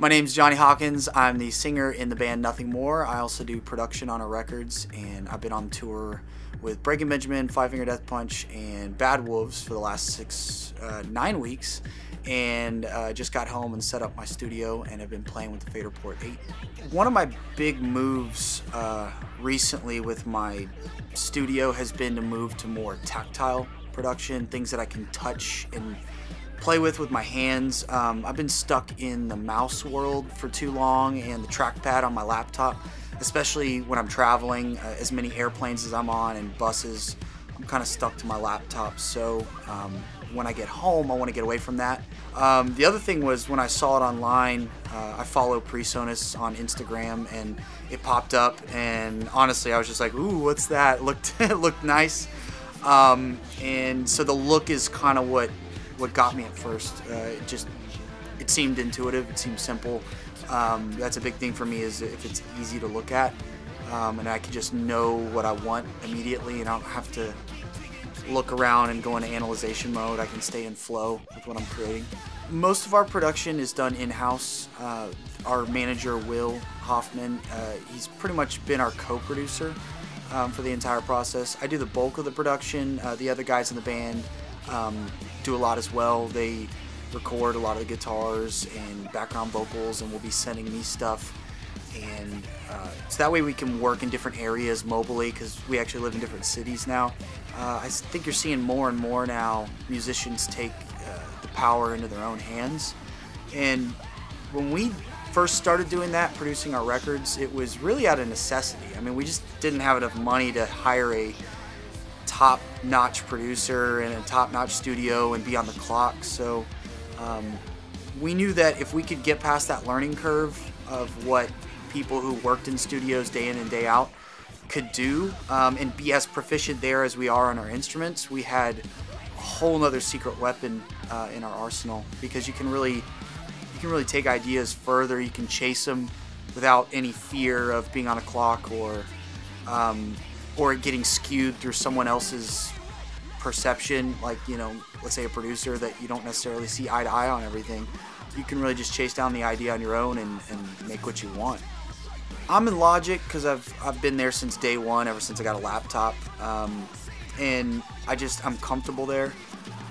My name's Jonny Hawkins. I'm the singer in the band Nothing More. I also do production on our records, and I've been on tour with Breaking Benjamin, Five Finger Death Punch, and Bad Wolves for the last 9 weeks. And just got home and set up my studio and have been playing with the FaderPort 8. One of my big moves recently with my studio has been to move to more tactile production, things that I can touch and play with my hands. I've been stuck in the mouse world for too long and the trackpad on my laptop, especially when I'm traveling, as many airplanes as I'm on and buses. I'm kind of stuck to my laptop, so when I get home I want to get away from that. The other thing was when I saw it online, I follow PreSonus on Instagram and it popped up, and honestly I was just like, ooh, what's that? It looked nice, and so the look is kind of what got me at first. It seemed intuitive, it seemed simple. That's a big thing for me, is if it's easy to look at, and I can just know what I want immediately and I don't have to look around and go into analyzation mode. I can stay in flow with what I'm creating. Most of our production is done in-house. Our manager, Will Hoffman, he's pretty much been our co-producer for the entire process. I do the bulk of the production. The other guys in the band do a lot as well. They record a lot of the guitars and background vocals, and will be sending me stuff, and so that way we can work in different areas mobily, because we actually live in different cities now. I think you're seeing more and more now musicians take the power into their own hands, and when we first started doing that, producing our records, it was really out of necessity. I mean, we just didn't have enough money to hire a top-notch producer and a top-notch studio and be on the clock, so we knew that if we could get past that learning curve of what people who worked in studios day in and day out could do, and be as proficient there as we are on our instruments, we had a whole nother secret weapon in our arsenal, because you can really take ideas further. You can chase them without any fear of being on a clock or it getting skewed through someone else's perception, like, you know, let's say a producer that you don't necessarily see eye to eye on everything. You can really just chase down the idea on your own and make what you want. I'm in Logic because I've been there since day one, ever since I got a laptop, and I'm comfortable there.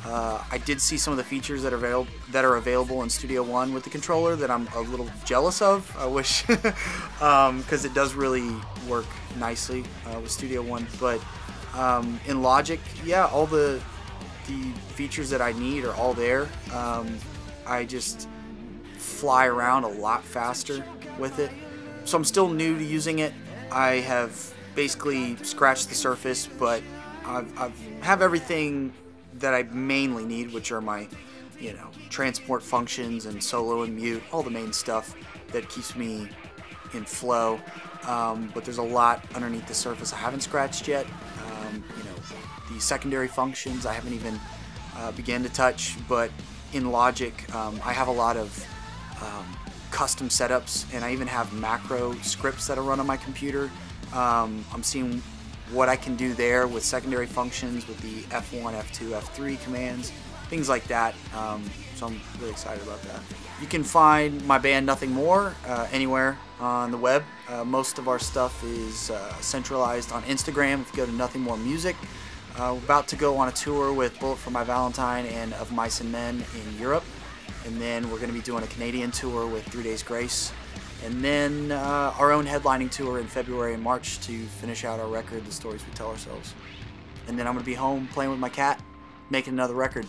I did see some of the features that are available in Studio One with the controller that I'm a little jealous of. I wish, because it does really work nicely with Studio One. But in Logic, yeah, all the features that I need are all there. I just fly around a lot faster with it. So I'm still new to using it. I have basically scratched the surface, but I have everything that I mainly need, which are my, you know, transport functions and solo and mute, all the main stuff that keeps me in flow. But there's a lot underneath the surface I haven't scratched yet. You know, the secondary functions I haven't even began to touch, but in Logic I have a lot of custom setups, and I even have macro scripts that I run on my computer. I'm seeing what I can do there with secondary functions, with the F1, F2, F3 commands, things like that. So I'm really excited about that. You can find my band Nothing More anywhere on the web. Most of our stuff is centralized on Instagram. If you go to Nothing More Music, we're about to go on a tour with Bullet for My Valentine and Of Mice and Men in Europe. And then we're going to be doing a Canadian tour with 3 Days Grace. And then our own headlining tour in February and March to finish out our record, The Stories We Tell Ourselves. And then I'm going to be home playing with my cat, making another record.